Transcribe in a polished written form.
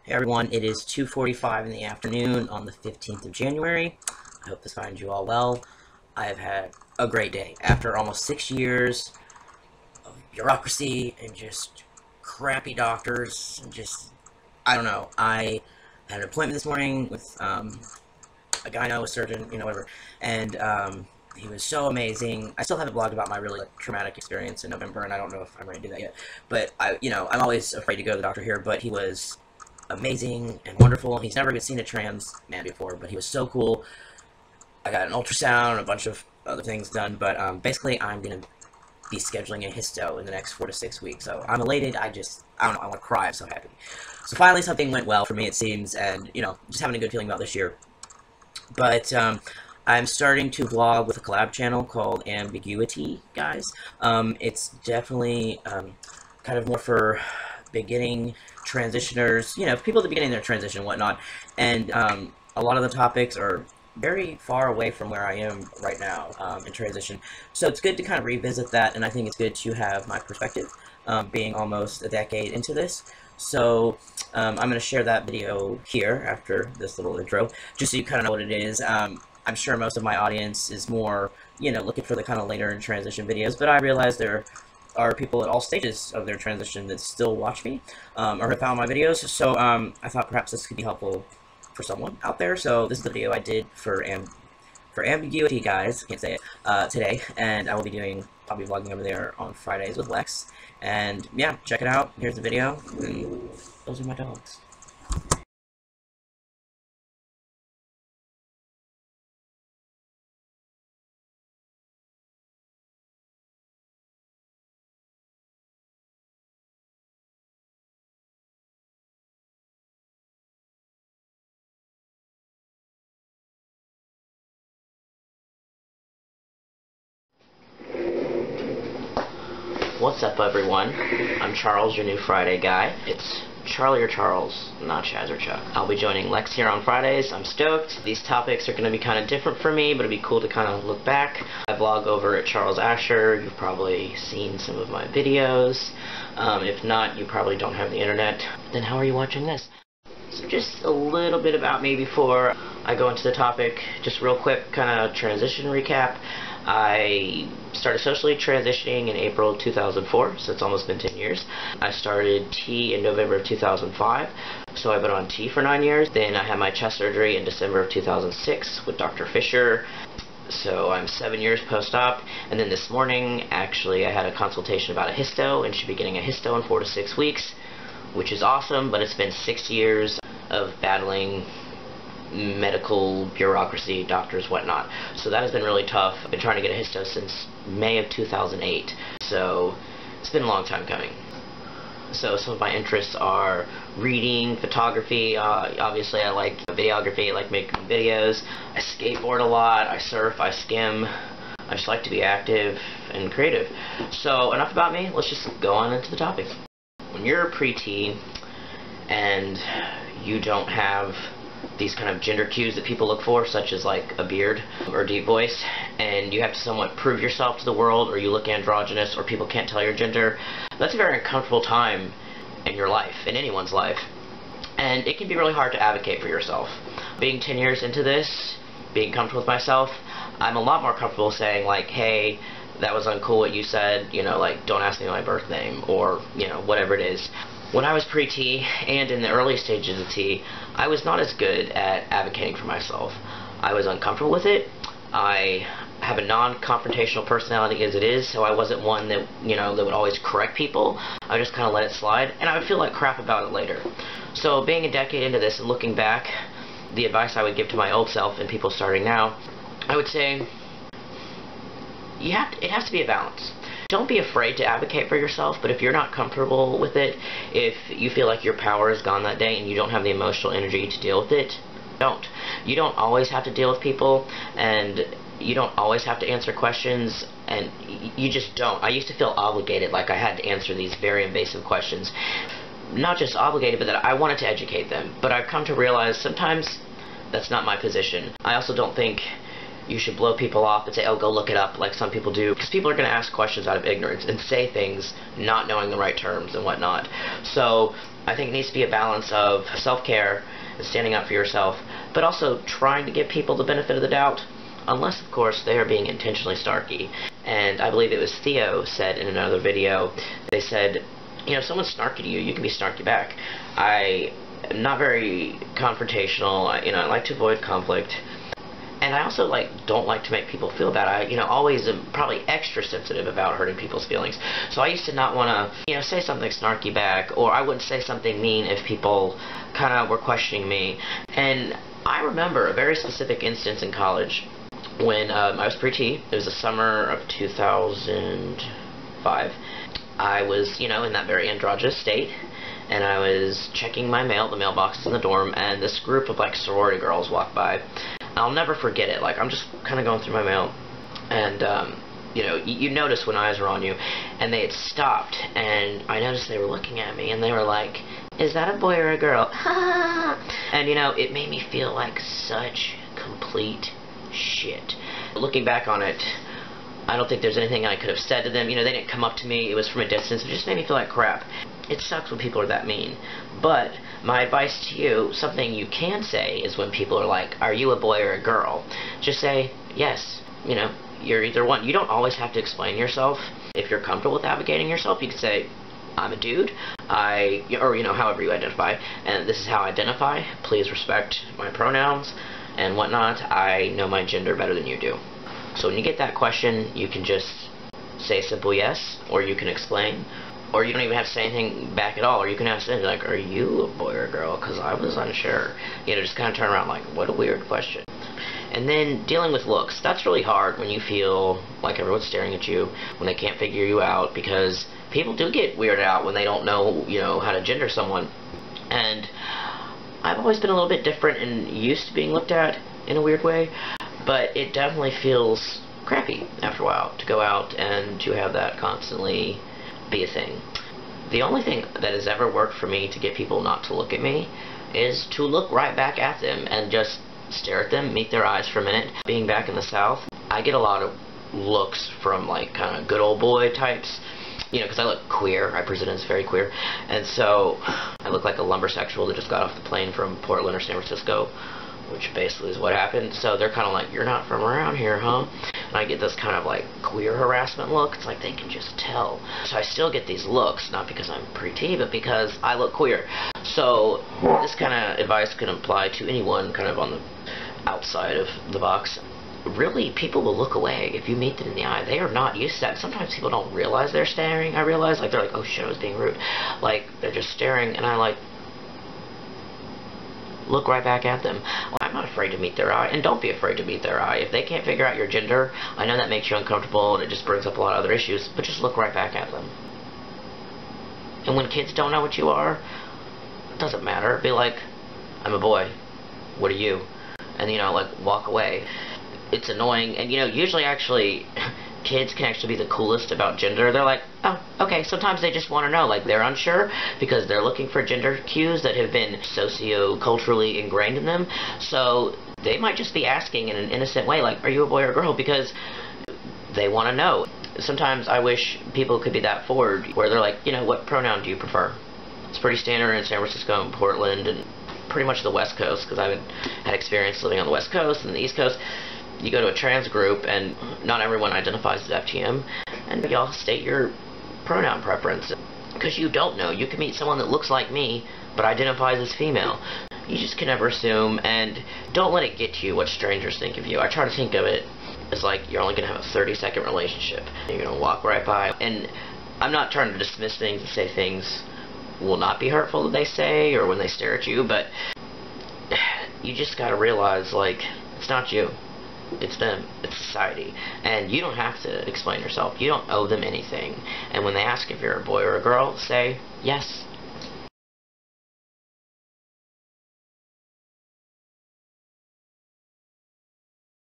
Hey everyone, it is 2:45 in the afternoon on the 15th of January. I hope this finds you all well. I have had a great day. After almost 6 years of bureaucracy and just crappy doctors, and just, I don't know. I had an appointment this morning with a gyno, a surgeon, whatever, and he was so amazing. I still haven't blogged about my really traumatic experience in November, and I don't know if I'm ready to do that yet. But I'm always afraid to go to the doctor here, but he was amazing and wonderful. He's never even seen a trans man before, but he was so cool. I got an ultrasound and a bunch of other things done, but basically I'm going to be scheduling a histo in the next 4 to 6 weeks, so I'm elated. I don't know, I want to cry, I'm so happy. So finally something went well for me, it seems, and, just having a good feeling about this year. But, I'm starting to vlog with a collab channel called AmbiguiT Guys. It's definitely, kind of more for beginning transitioners, people at the beginning of their transition and whatnot, and a lot of the topics are very far away from where I am right now in transition, so it's good to kind of revisit that, and I think it's good to have my perspective, being almost a decade into this. So I'm going to share that video here after this little intro, just so you kind of know what it is. I'm sure most of my audience is more, looking for the kind of later in transition videos, but I realize there are people at all stages of their transition that still watch me, or have found my videos, so I thought perhaps this could be helpful for someone out there. So this is the video I did for AmbiguiT Guys, I can't say it, today, and I'll be vlogging over there on Fridays with Lex, and yeah, check it out. Here's the video, and those are my dogs. What's up, everyone? I'm Charles, your new Friday guy. It's Charlie or Charles, not Chaz or Chuck. I'll be joining Lex here on Fridays. I'm stoked. These topics are going to be kind of different for me, but it'll be cool to kind of look back. I vlog over at Charles Asher. You've probably seen some of my videos. If not, you probably don't have the internet. Then how are you watching this? So just a little bit about me before I go into the topic. Just real quick, kind of transition recap. I started socially transitioning in April 2004, so it's almost been 10 years. I started T in November of 2005, so I've been on T for 9 years. Then I had my chest surgery in December of 2006 with Dr. Fisher, so I'm 7 years post-op. And then this morning, actually, I had a consultation about a histo, and should be getting a histo in 4 to 6 weeks, which is awesome, but it's been 6 years of battling medical bureaucracy, doctors, whatnot. So that has been really tough. I've been trying to get a histo since May of 2008. So it's been a long time coming. So some of my interests are reading, photography. Obviously I like videography, I like making videos. I skateboard a lot, I surf, I skim. I just like to be active and creative. So enough about me, let's just go on into the topic. When you're a pre-T and you don't have these kind of gender cues that people look for, such as like a beard or deep voice, and you have to somewhat prove yourself to the world, or you look androgynous, or people can't tell your gender, that's a very uncomfortable time in your life, in anyone's life, and it can be really hard to advocate for yourself. Being 10 years into this, being comfortable with myself, I'm a lot more comfortable saying like, hey, that was uncool what you said, like, don't ask me my birth name, or, whatever it is. When I was pre-T, and in the early stages of T, I was not as good at advocating for myself. I was uncomfortable with it. I have a non-confrontational personality as it is, so I wasn't one that, that would always correct people. I just kind of let it slide, and I would feel like crap about it later. So being a decade into this and looking back, the advice I would give to my old self and people starting now, I would say, it has to be a balance. Don't be afraid to advocate for yourself, but if you're not comfortable with it, if you feel like your power is gone that day and you don't have the emotional energy to deal with it, don't. You don't always have to deal with people, and you don't always have to answer questions, and you just don't. I used to feel obligated, like I had to answer these very invasive questions. Not just obligated, but that I wanted to educate them. But I've come to realize sometimes that's not my position. I also don't think you should blow people off and say, oh, go look it up, like some people do, because people are going to ask questions out of ignorance and say things not knowing the right terms and whatnot. So I think it needs to be a balance of self-care and standing up for yourself, but also trying to give people the benefit of the doubt, unless, of course, they are being intentionally snarky. And I believe it was Theo said in another video, they said, you know, if someone's snarky to you, you can be snarky back. I am not very confrontational. I like to avoid conflict. And I also don't like to make people feel bad. I always am probably extra sensitive about hurting people's feelings. So I used to not want to say something snarky back, or I wouldn't say something mean if people kind of were questioning me. And I remember a very specific instance in college when I was pre-T. It was the summer of 2005. I was, in that very androgynous state, and I was checking my mail, the mailboxes in the dorm, and this group of sorority girls walked by. I'll never forget it. I'm just kind of going through my mail, and you notice when eyes are on you, and they had stopped, and I noticed they were looking at me, and they were like, "Is that a boy or a girl?" And it made me feel like such complete shit. Looking back on it, I don't think there's anything I could have said to them. They didn't come up to me. It was from a distance. It just made me feel like crap. It sucks when people are that mean. But my advice to you, something you can say, is when people are like, "Are you a boy or a girl?" Just say, "Yes." You're either one. You don't always have to explain yourself. If you're comfortable with advocating yourself, you can say, "I'm a dude. However you identify, and this is how I identify. Please respect my pronouns and whatnot. I know my gender better than you do." So when you get that question, you can just say a simple yes, or you can explain, or you don't even have to say anything back at all, or you can ask them, "Are you a boy or a girl? Because I was unsure." Just kind of turn around what a weird question. And then dealing with looks. That's really hard when you feel like everyone's staring at you, when they can't figure you out, because people do get weirded out when they don't know, how to gender someone. And I've always been a little bit different and used to being looked at in a weird way, but it definitely feels crappy after a while to go out and to have that constantly be a thing. The only thing that has ever worked for me to get people not to look at me is to look right back at them and just stare at them, meet their eyes for a minute. Being back in the South, I get a lot of looks from kind of good old boy types, because I look queer. I present as very queer, and so I look like a lumbersexual that just got off the plane from Portland or San Francisco, which basically is what happened. So they're kind of like, "You're not from around here, huh?" And I get this kind of queer harassment look. It's like they can just tell. So I still get these looks, not because I'm pre-T, but because I look queer. So this kind of advice can apply to anyone kind of on the outside of the box. Really, people will look away if you meet them in the eye. They are not used to that. Sometimes people don't realize they're staring. I realize, they're like, "Oh shit, I was being rude." They're just staring, and I look right back at them. Well, I'm not afraid to meet their eye, and don't be afraid to meet their eye. If they can't figure out your gender, I know that makes you uncomfortable, and it just brings up a lot of other issues, but just look right back at them. And when kids don't know what you are, it doesn't matter. Be like, "I'm a boy. What are you?" And, walk away. It's annoying, and, usually, actually, kids can actually be the coolest about gender. They're like, "Oh, okay." Sometimes they just want to know, they're unsure because they're looking for gender cues that have been socio-culturally ingrained in them. So they might just be asking in an innocent way, "Are you a boy or a girl?" because they want to know. Sometimes I wish people could be that forward, where they're like, "What pronoun do you prefer?" It's pretty standard in San Francisco and Portland and pretty much the West Coast, because I've had experience living on the West Coast and the East Coast. You go to a trans group, and not everyone identifies as FTM, and y'all state your pronoun preference. Because you don't know. You can meet someone that looks like me, but identifies as female. You just can never assume, and don't let it get to you what strangers think of you. I try to think of it as you're only going to have a 30-second relationship. You're going to walk right by. And I'm not trying to dismiss things and say things will not be hurtful that they say, or when they stare at you, but you just got to realize, it's not you. It's them. It's society. And you don't have to explain yourself. You don't owe them anything. And when they ask if you're a boy or a girl, say, "Yes,